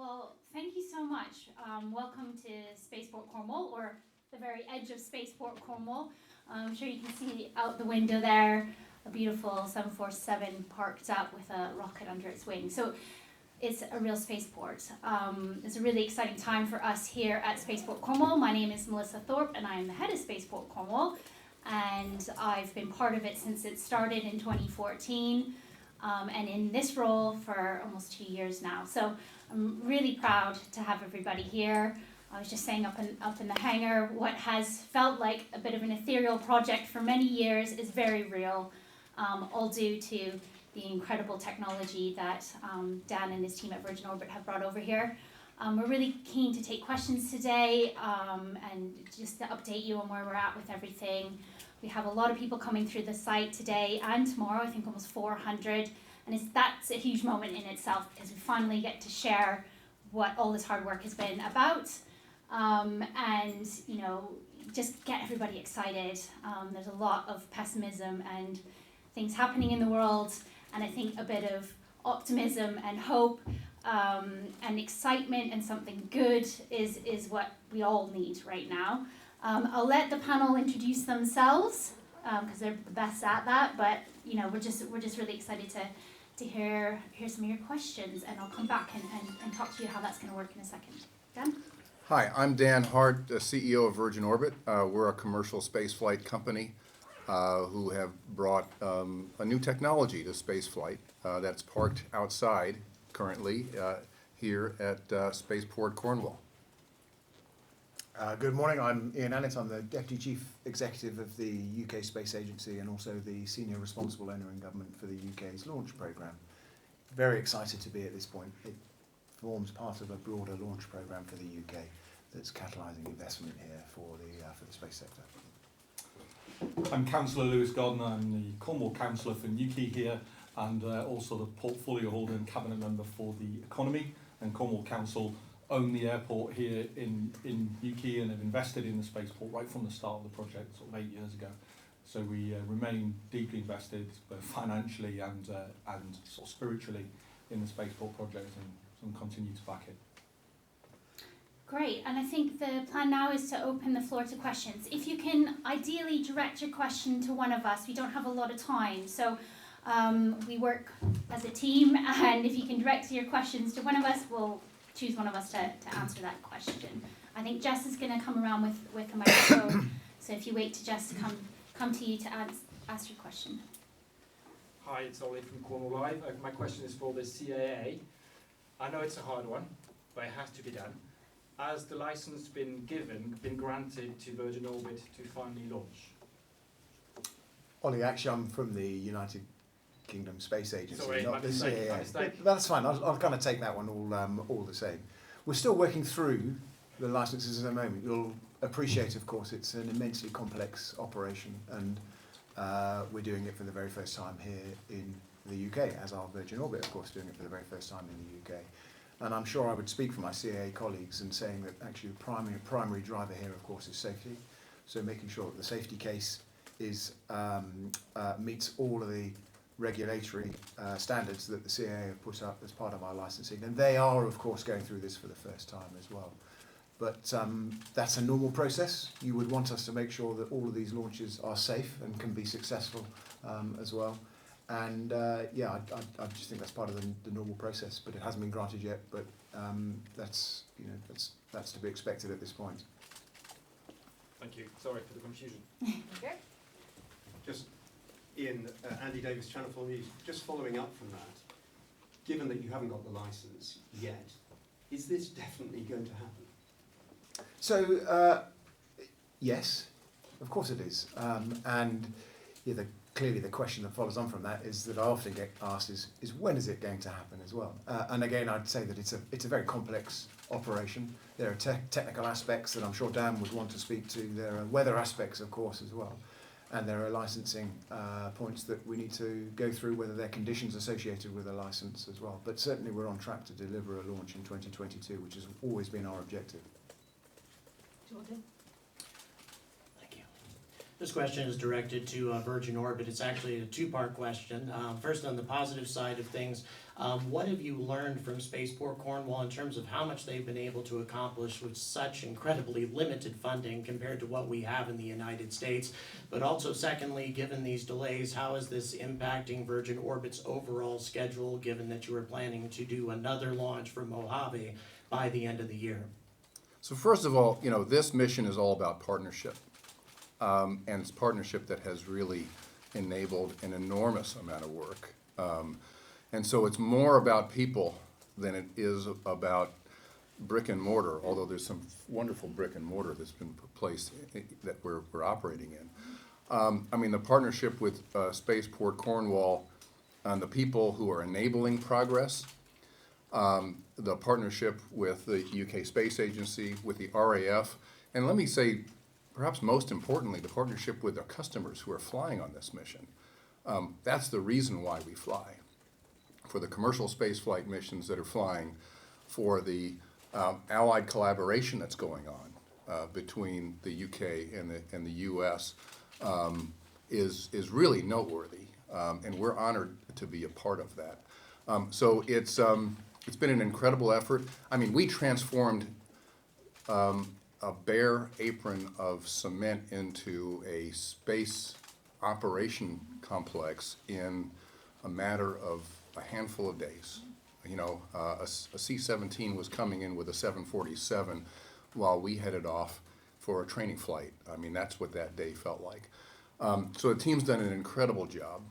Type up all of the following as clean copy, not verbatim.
Well, thank you so much. Welcome to Spaceport Cornwall, or the very edge of Spaceport Cornwall. I'm sure you can see out the window there a beautiful 747 parked up with a rocket under its wing. So it's a real spaceport. It's a really exciting time for us here at Spaceport Cornwall. My name is Melissa Thorpe and I am the head of Spaceport Cornwall. And I've been part of it since it started in 2014. And in this role for almost 2 years now. So I'm really proud to have everybody here. I was just saying up in the hangar, what has felt like a bit of an ethereal project for many years is very real, all due to the incredible technology that Dan and his team at Virgin Orbit have brought over here. We're really keen to take questions today and just to update you on where we're at with everything. We have a lot of people coming through the site today and tomorrow, I think almost 400. And that's a huge moment in itself because we finally get to share what all this hard work has been about and, you know, just get everybody excited. There's a lot of pessimism and things happening in the world, and I think a bit of optimism and hope and excitement and something good is what we all need right now. I'll let the panel introduce themselves because they're the best at that. But you know, we're just really excited to hear some of your questions, and I'll come back and talk to you how that's going to work in a second. Dan? Hi, I'm Dan Hart, the CEO of Virgin Orbit. We're a commercial spaceflight company who have brought a new technology to spaceflight that's parked outside currently here at Spaceport Cornwall. Good morning, I'm Ian Annett. I'm the Deputy Chief Executive of the UK Space Agency and also the Senior Responsible Owner in Government for the UK's launch programme. Very excited to be at this point. It forms part of a broader launch programme for the UK that's catalysing investment here for the space sector. I'm Councillor Lewis Gardner. I'm the Cornwall Councillor for Newquay here and also the portfolio holder and cabinet member for the economy. And Cornwall Council own the airport here in Newquay and have invested in the spaceport right from the start of the project, sort of 8 years ago. So we remain deeply invested, both financially and sort of spiritually, in the spaceport project and continue to back it. Great, and I think the plan now is to open the floor to questions. If you can ideally direct your question to one of us, we don't have a lot of time, so we work as a team, and if you can direct your questions to one of us, we'll choose one of us to answer that question. I think Jess is going to come around with a microphone, so if you wait to Jess to come to you to ask your question. Hi, it's Ollie from Cornwall Live. My question is for the CAA. I know it's a hard one, but it has to be done. Has the license been granted to Virgin Orbit to finally launch? Ollie, actually I'm from the United Kingdom Space Agency, Sorry, not the CAA. But that's fine, I'll kind of take that one all the same. We're still working through the licenses at the moment. You'll appreciate, of course, it's an immensely complex operation, and we're doing it for the very first time here in the UK, as our Virgin Orbit, of course, doing it for the very first time in the UK. And I'm sure I would speak for my CAA colleagues in saying that actually the primary driver here, of course, is safety. So making sure that the safety case is meets all of the regulatory standards that the CAA have put up as part of our licensing. And they are, of course, going through this for the first time as well. But that's a normal process. You would want us to make sure that all of these launches are safe and can be successful as well. And yeah, I just think that's part of the normal process, but it hasn't been granted yet. But that's to be expected at this point. thank you. Sorry for the confusion. Okay. Just Ian, Andy Davis, Channel 4 News. Just following up from that, given that you haven't got the licence yet, is this definitely going to happen? So yes, of course it is. And yeah, clearly the question that follows on from that is that I often get asked is when is it going to happen as well? And again, I'd say that it's a very complex operation. There are technical aspects that I'm sure Dan would want to speak to. There are weather aspects, of course, as well. And there are licensing points that we need to go through, whether there are conditions associated with a license as well. But certainly we're on track to deliver a launch in 2022, which has always been our objective. Jordan? Thank you. This question is directed to Virgin Orbit. It's actually a two-part question. First, on the positive side of things, what have you learned from Spaceport Cornwall in terms of how much they've been able to accomplish with such incredibly limited funding compared to what we have in the United States? But also, secondly, given these delays, how is this impacting Virgin Orbit's overall schedule, given that you were planning to do another launch from Mojave by the end of the year? So first of all, this mission is all about partnership. And it's partnership that has really enabled an enormous amount of work. And so it's more about people than it is about brick and mortar, although there's some wonderful brick and mortar that's been placed that we're operating in. The partnership with Spaceport Cornwall and the people who are enabling progress, the partnership with the UK Space Agency, with the RAF, and let me say, perhaps most importantly, the partnership with our customers who are flying on this mission. That's the reason why we fly. For the commercial spaceflight missions that are flying, for the allied collaboration that's going on between the UK and the US is really noteworthy, and we're honored to be a part of that. So it's been an incredible effort. We transformed a bare apron of cement into a space operation complex in a matter of a handful of days. A C-17 was coming in with a 747 while we headed off for a training flight. That's what that day felt like. So the team's done an incredible job.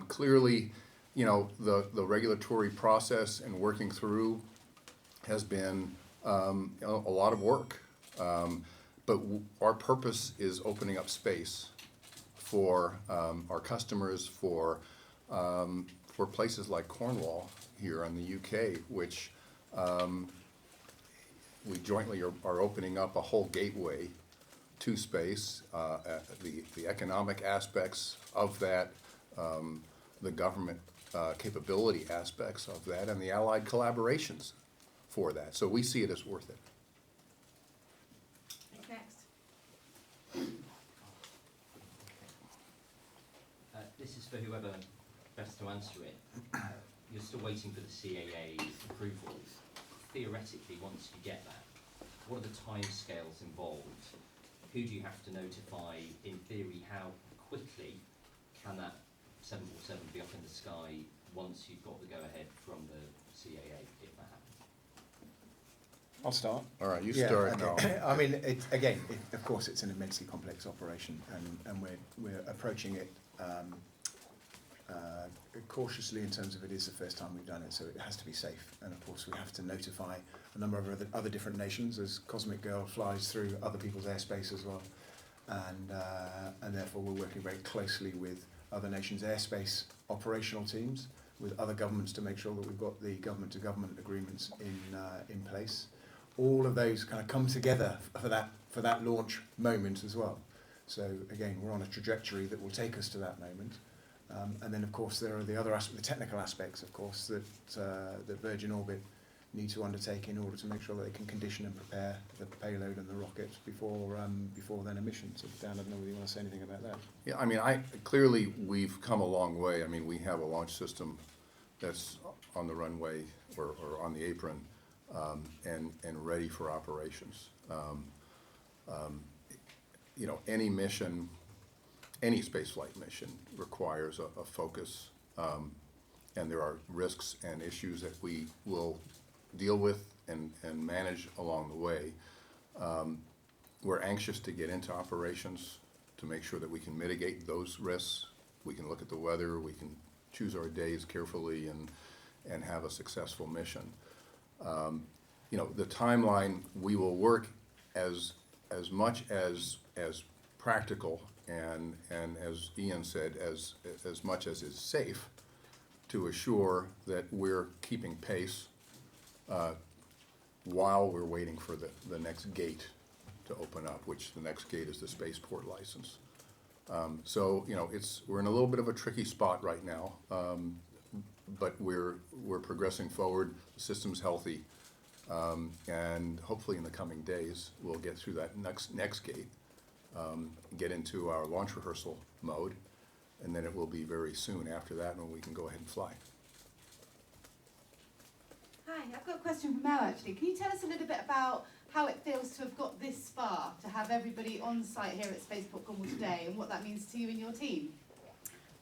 Clearly, the regulatory process and working through has been a lot of work. But our purpose is opening up space for our customers, for places like Cornwall here in the UK, which we jointly are opening up a whole gateway to space, the economic aspects of that, the government capability aspects of that, and the allied collaborations for that. So we see it as worth it. Next. This is for whoever best to answer it. You're still waiting for the CAA approval. Theoretically, once you get that, what are the timescales involved? Who do you have to notify? In theory, how quickly can that 747 be up in the sky once you've got the go-ahead from the CAA, if that happens? I'll start. All right, you start. Okay. Of course, it's an immensely complex operation, and we're approaching it cautiously in terms of it is the first time we've done it, so it has to be safe. And of course, we have to notify a number of other different nations as Cosmic Girl flies through other people's airspace as well, and therefore we're working very closely with other nations' airspace operational teams, with other governments to make sure that we've got the government-to-government agreements in place. All of those kind of come together for that launch moment as well. So again, we're on a trajectory that will take us to that moment. And then, of course, there are the other the technical aspects, of course, that Virgin Orbit need to undertake in order to make sure that they can condition and prepare the payload and the rocket before then a mission. So, Dan, I don't know whether you want to say anything about that. Yeah, clearly we've come a long way. We have a launch system that's on the runway or on the apron and ready for operations. Any mission, any spaceflight mission requires a focus, and there are risks and issues that we will deal with and manage along the way. We're anxious to get into operations to make sure that we can mitigate those risks. We can look at the weather, we can choose our days carefully and have a successful mission. The timeline, we will work as much as practical and as Ian said, as much as is safe to assure that we're keeping pace while we're waiting for the next gate to open up, which the next gate is the Spaceport license. So we're in a little bit of a tricky spot right now, but we're progressing forward. The system's healthy, and hopefully in the coming days we'll get through that next gate get into our launch rehearsal mode, and then it will be very soon after that when we can go ahead and fly. Hi, I've got a question for Mel actually. Can you tell us a little bit about how it feels to have got this far, to have everybody on site here at Spaceport Cornwall today, and what that means to you and your team?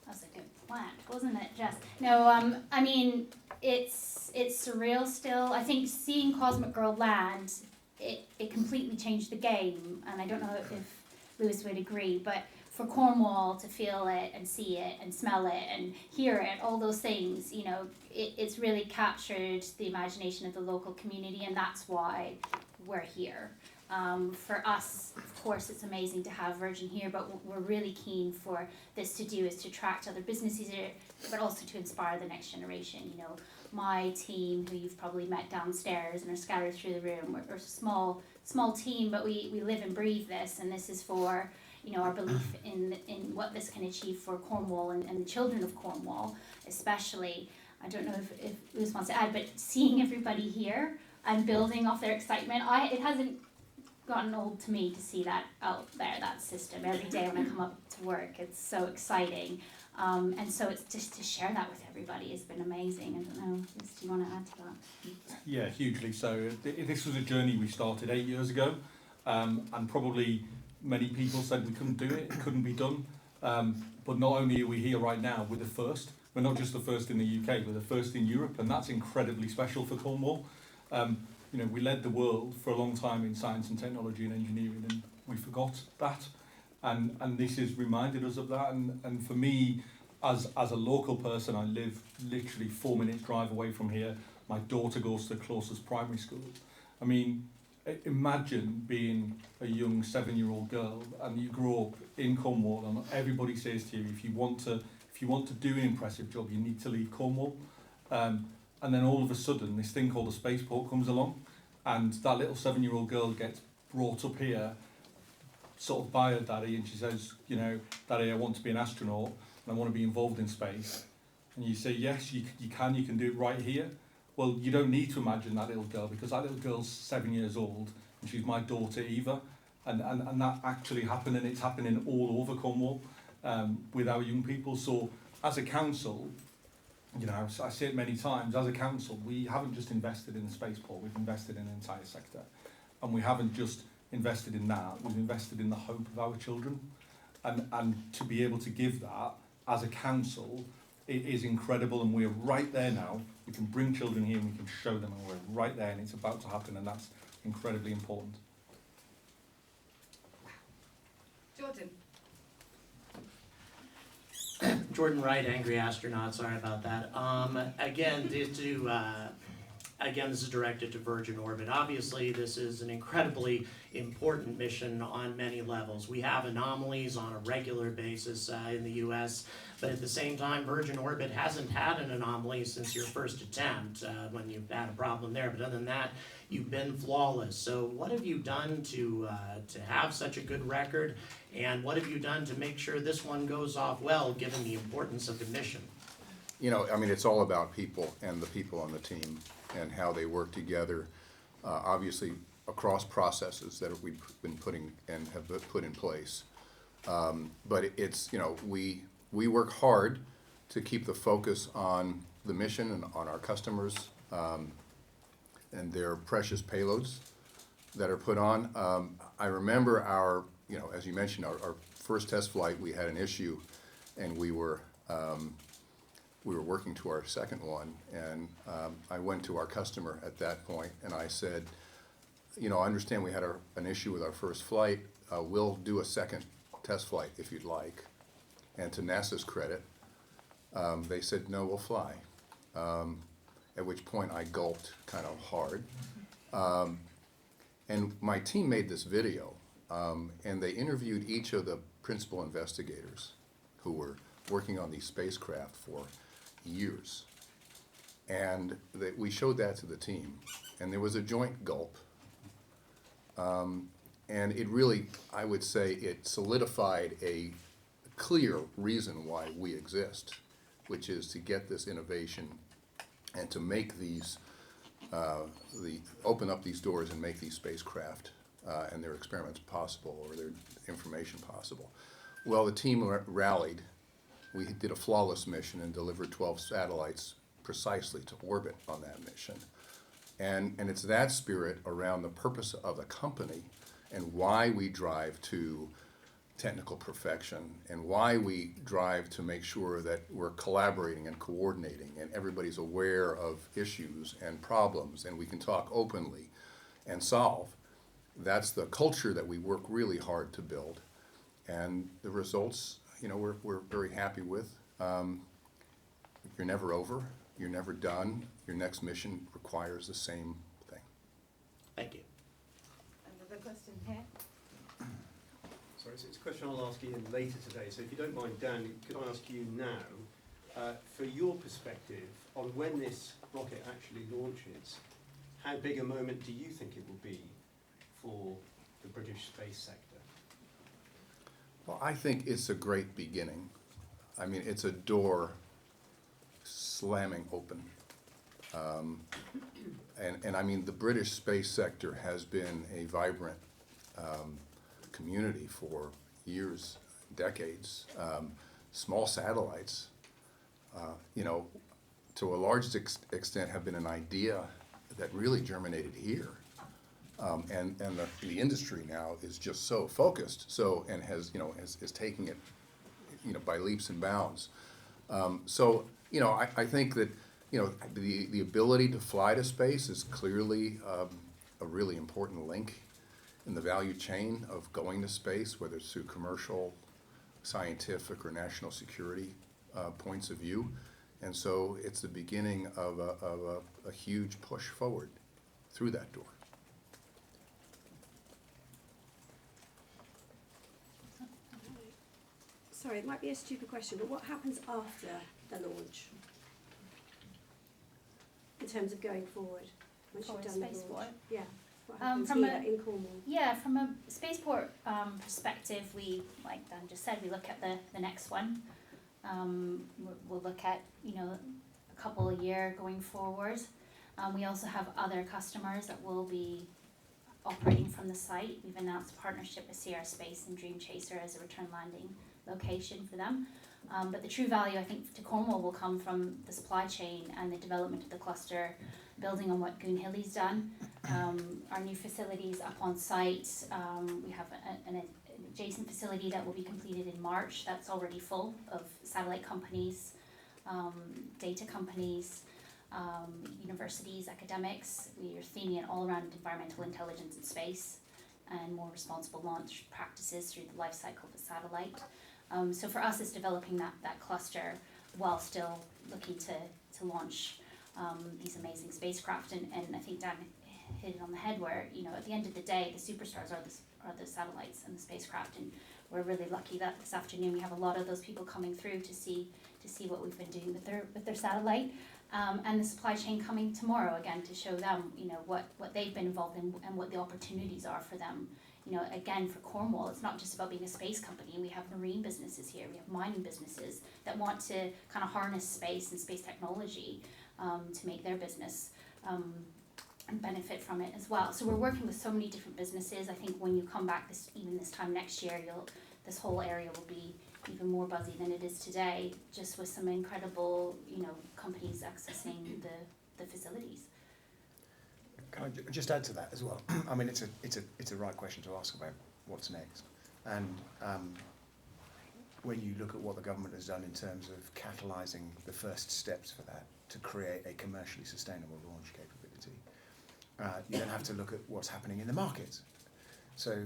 That's a good plant, wasn't it, Jess? No, I mean, it's surreal still. I think seeing Cosmic Girl land, it completely changed the game, and I don't know if Lewis would agree, but for Cornwall to feel it and see it and smell it and hear it, all those things, you know, it's really captured the imagination of the local community, and that's why we're here. For us, of course, it's amazing to have Virgin here, but what we're really keen for this to do is to attract other businesses here, but also to inspire the next generation. You know, my team, who you've probably met downstairs and are scattered through the room, we're a small team, but we live and breathe this, and this is for, you know, our belief in what this can achieve for Cornwall and the children of Cornwall, especially. I don't know if Lewis wants to add, but seeing everybody here and building off their excitement, it hasn't gotten old to me to see that out there, that system. Every day when I come up to work, it's so exciting. And so it's just to share that with everybody has been amazing. I don't know, Lewis, do you want to add to that? Yeah, hugely. So this was a journey we started 8 years ago, and probably many people said we couldn't do it, it couldn't be done. But not only are we here right now, we're the first. We're not just the first in the UK, we're the first in Europe, and that's incredibly special for Cornwall. You know, we led the world for a long time in science and technology and engineering, and we forgot that. And this has reminded us of that. And for me, as a local person, I live literally 4 minutes drive away from here. My daughter goes to the closest primary school. I mean, imagine being a young 7-year-old girl and you grow up in Cornwall, and everybody says to you, if you want to do an impressive job, you need to leave Cornwall. And then all of a sudden, this thing called a spaceport comes along, and that little 7-year-old girl gets brought up here, sort of by her daddy, and she says, you know, Daddy, I want to be an astronaut, and I want to be involved in space. And you say, yes, you can do it right here. Well, you don't need to imagine that little girl, because that little girl's 7 years old, and she's my daughter Eva, and that actually happened, and it's happening all over Cornwall with our young people. So as a council, you know, I say it many times, as a council, we haven't just invested in the spaceport, we've invested in the entire sector. And we haven't just invested in that, we've invested in the hope of our children. And to be able to give that as a council, it is incredible, and we're right there now. We can bring children here and we can show them, and we're right there, and it's about to happen, and that's incredibly important. Jordan. Jordan Wright, Angry Astronaut, sorry about that. Again, this is directed to Virgin Orbit. Obviously, this is an incredibly important mission on many levels. We have anomalies on a regular basis in the US, but at the same time, Virgin Orbit hasn't had an anomaly since your first attempt when you had a problem there. But other than that, you've been flawless. So what have you done to have such a good record? And what have you done to make sure this one goes off well, given the importance of the mission? You know, I mean, it's all about people and the people on the team and how they work together, obviously across processes that we've been putting and have put in place. But it's, you know, we work hard to keep the focus on the mission and on our customers and their precious payloads that are put on. I remember our, you know, as you mentioned, our first test flight, we had an issue, and we were working to our second one, and I went to our customer at that point, and I said, you know, I understand we had an issue with our first flight. We'll do a second test flight if you'd like. And to NASA's credit, they said, no, we'll fly. At which point I gulped kind of hard. And my team made this video, and they interviewed each of the principal investigators who were working on these spacecraft for years. And we showed that to the team, and there was a joint gulp. And it really, I would say, it solidified a clear reason why we exist, which is to get this innovation and to make these, open up these doors and make these spacecraft and their experiments possible or their information possible. Well, the team rallied. We did a flawless mission and delivered 12 satellites precisely to orbit on that mission. And it's that spirit around the purpose of the company and why we drive to technical perfection and why we drive to make sure that we're collaborating and coordinating and everybody's aware of issues and problems and we can talk openly and solve. That's the culture that we work really hard to build. And the results, you know, we're very happy with. You're never over, you're never done. Your next mission requires the same thing. Thank you. Another question here. Sorry, so it's a question I'll ask Ian later today, so if you don't mind, Dan, could I ask you now, for your perspective on when this rocket actually launches, how big a moment do you think it will be for the British space sector? Well, I think it's a great beginning. I mean, it's a door slamming open. And I mean, the British space sector has been a vibrant community for years, decades. Small satellites, you know, to a large extent have been an idea that really germinated here. And the industry now is just so focused, and has, you know, is taking it, you know, by leaps and bounds. So, you know, I think that, you know, the ability to fly to space is clearly a really important link in the value chain of going to space, whether it's through commercial, scientific, or national security points of view. And so it's the beginning of a huge push forward through that door. Sorry, it might be a stupid question, but what happens after the launch? In terms of going forward, once For you've done the Spaceport? launch? Yeah. What happens From here in Cornwall? Yeah, from a spaceport perspective, we, like Dan just said, we look at the next one. We'll look at, you know, a couple a year going forward. We also have other customers that will be operating from the site. We've announced a partnership with Sierra Space and Dream Chaser as a return landing location for them. But the true value, I think, to Cornwall will come from the supply chain and the development of the cluster, building on what Goonhilly's done. Our new facilities up on site, we have an adjacent facility that will be completed in March. That's already full of satellite companies, data companies, universities, academics. We are theming it all around environmental intelligence in space and more responsible launch practices through the life cycle of the satellite. So for us, it's developing that cluster while still looking to launch these amazing spacecraft. And I think Dan hit it on the head where, you know, at the end of the day, the superstars are the satellites and the spacecraft. And we're really lucky that this afternoon we have a lot of those people coming through to see what we've been doing with their satellite. And the supply chain coming tomorrow again to show them, you know, what they've been involved in and what the opportunities are for them. You know, again, for Cornwall, it's not just about being a space company. We have marine businesses here. We have mining businesses that want to kind of harness space and space technology to make their business and benefit from it as well. So we're working with so many different businesses. I think when you come back this time next year, this whole area will be even more buzzy than it is today, just with some incredible, you know, companies accessing the facilities. Can I just add to that as well? I mean, it's a right question to ask about what's next. And when you look at what the government has done in terms of catalysing the first steps for that to create a commercially sustainable launch capability, you then have to look at what's happening in the market. So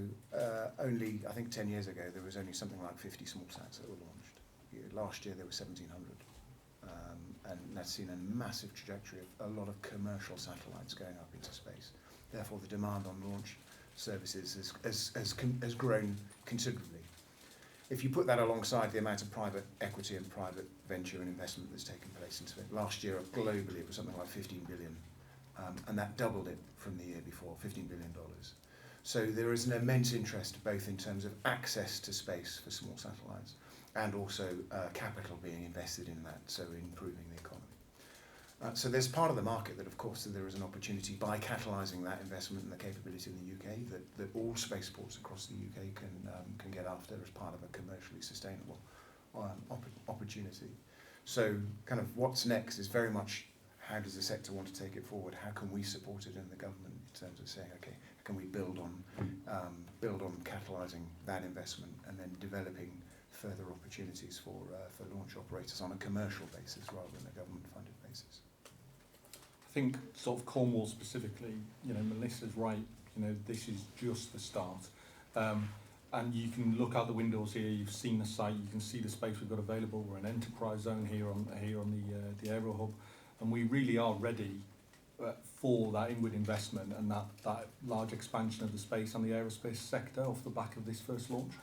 only, I think 10 years ago, there was only something like 50 small sats that were launched. Last year, there were 1,700. And that's seen a massive trajectory of a lot of commercial satellites going up into space. Therefore, the demand on launch services has grown considerably. If you put that alongside the amount of private equity and private venture and investment that's taken place into it, last year globally it was something like 15 billion, and that doubled it from the year before, $15 billion. So there is an immense interest both in terms of access to space for small satellites and also capital being invested in that, so improving the economy. So there's part of the market that, of course, there is an opportunity by catalysing that investment and the capability in the UK that all spaceports across the UK can get after as part of a commercially sustainable opportunity. So kind of what's next is very much how does the sector want to take it forward? How can we support it in the government in terms of saying, okay, can we build on catalysing that investment and then developing further opportunities for launch operators on a commercial basis rather than a government-funded basis? I think sort of Cornwall specifically, you know, Melissa's right, you know, this is just the start. And you can look out the windows here, you've seen the site, you can see the space we've got available. We're an enterprise zone here on the Aero Hub, and we really are ready for that inward investment and that large expansion of the space and the aerospace sector off the back of this first launch.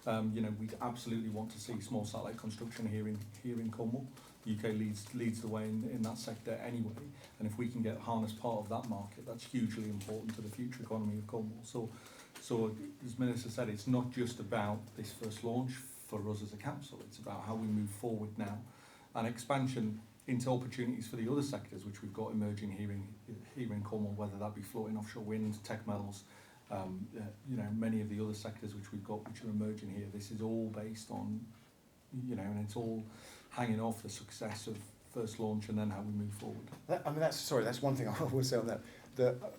You know, we absolutely want to see small satellite construction here in Cornwall. The UK leads the way in that sector anyway, and if we can get harness part of that market, that's hugely important to the future economy of Cornwall. So as Melissa said, it's not just about this first launch for us as a council, it's about how we move forward now and expansion into opportunities for the other sectors which we've got emerging here in Cornwall, whether that be floating offshore wind, tech metals, you know, many of the other sectors which we've got which are emerging here. This is all based on, you know, and it's all hanging off the success of first launch and then how we move forward. That's one thing I will say on that.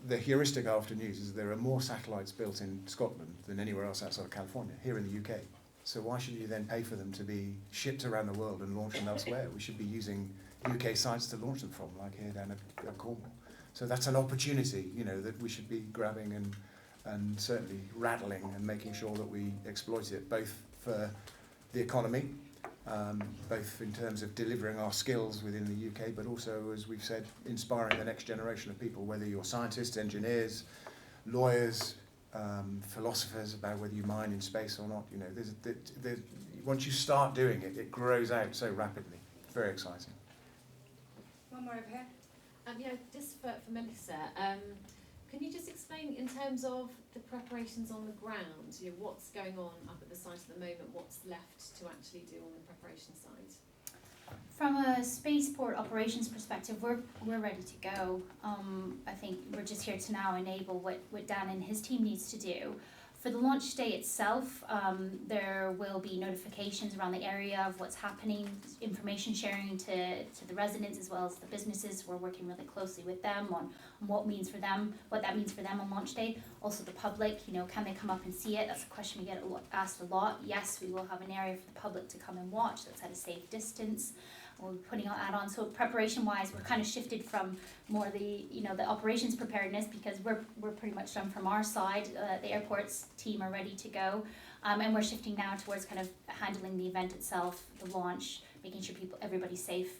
The heuristic after news is there are more satellites built in Scotland than anywhere else outside of California, here in the UK. So why should you then pay for them to be shipped around the world and launched them elsewhere? We should be using UK sites to launch them from, like here down at Cornwall. So that's an opportunity, you know, that we should be grabbing and certainly rattling and making sure that we exploit it, both for the economy, both in terms of delivering our skills within the UK, but also, as we've said, inspiring the next generation of people, whether you're scientists, engineers, lawyers, philosophers, about whether you mine in space or not. You know, once you start doing it, it grows out so rapidly. It's very exciting. One more over here. Yeah, just for Melissa, can you just explain in terms of the preparations on the ground, you know, what's going on up at the site at the moment, what's left to actually do on the preparation side? From a spaceport operations perspective, we're ready to go. I think we're just here to now enable what Dan and his team needs to do. For the launch day itself, there will be notifications around the area of what's happening, information sharing to the residents as well as the businesses. We're working really closely with them on what that means for them on launch day. Also the public, you know, can they come up and see it? That's a question we get asked a lot. Yes, we will have an area for the public to come and watch that's at a safe distance. We're putting that on. So preparation-wise, we're kind of shifted from more the operations preparedness, because we're pretty much done from our side. The airport's team are ready to go, and we're shifting now towards kind of handling the event itself, the launch, making sure everybody's safe,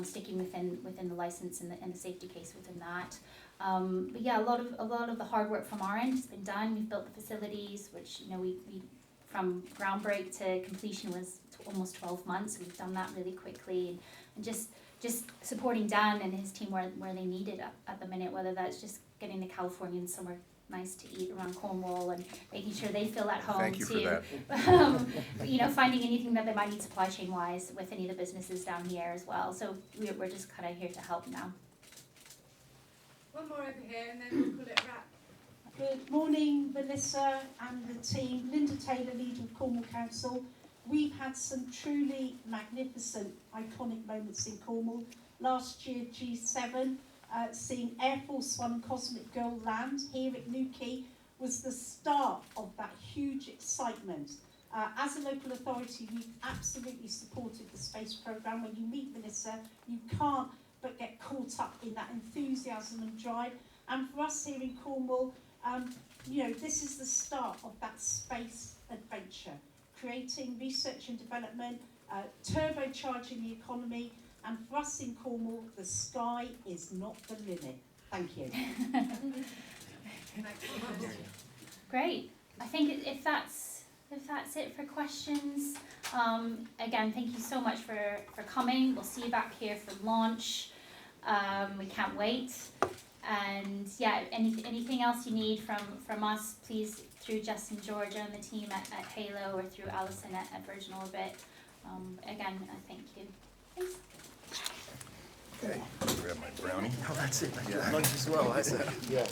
sticking within the license and the safety case within that. But yeah, a lot of the hard work from our end has been done. We've built the facilities, which, you know, we from groundbreak to completion was almost 12 months. We've done that really quickly, and just supporting Dan and his team where they need it at the minute, whether that's just getting the Californians somewhere nice to eat around Cornwall and making sure they feel at home. Thank you too. for that. You know, finding anything that they might need supply chain wise with any of the businesses down here as well. So we're just kind of here to help now. One more over here, and then we'll call it a wrap. Good morning, Melissa and the team. Linda Taylor, leader of Cornwall Council. We've had some truly magnificent, iconic moments in Cornwall. Last year, G7, seeing Air Force One Cosmic Girl land here at Newquay was the start of that huge excitement. As a local authority, we've absolutely supported the space programme. When you meet Melissa, you can't but get caught up in that enthusiasm and drive. And for us here in Cornwall, you know, this is the start of that space adventure, creating research and development, turbocharging the economy, and for us in Cornwall, the sky is not the limit. Thank you. Great. I think if that's it for questions, again, thank you so much for coming. We'll see you back here for launch. We can't wait. And yeah, anything else you need from us, please, through Justin, Georgia, and the team at Halo, or through Alison at Virgin Orbit. Again, thank you. Thanks. Okay. Downey. Oh, that's it. Yeah. Lunch as well. That's it. Yeah.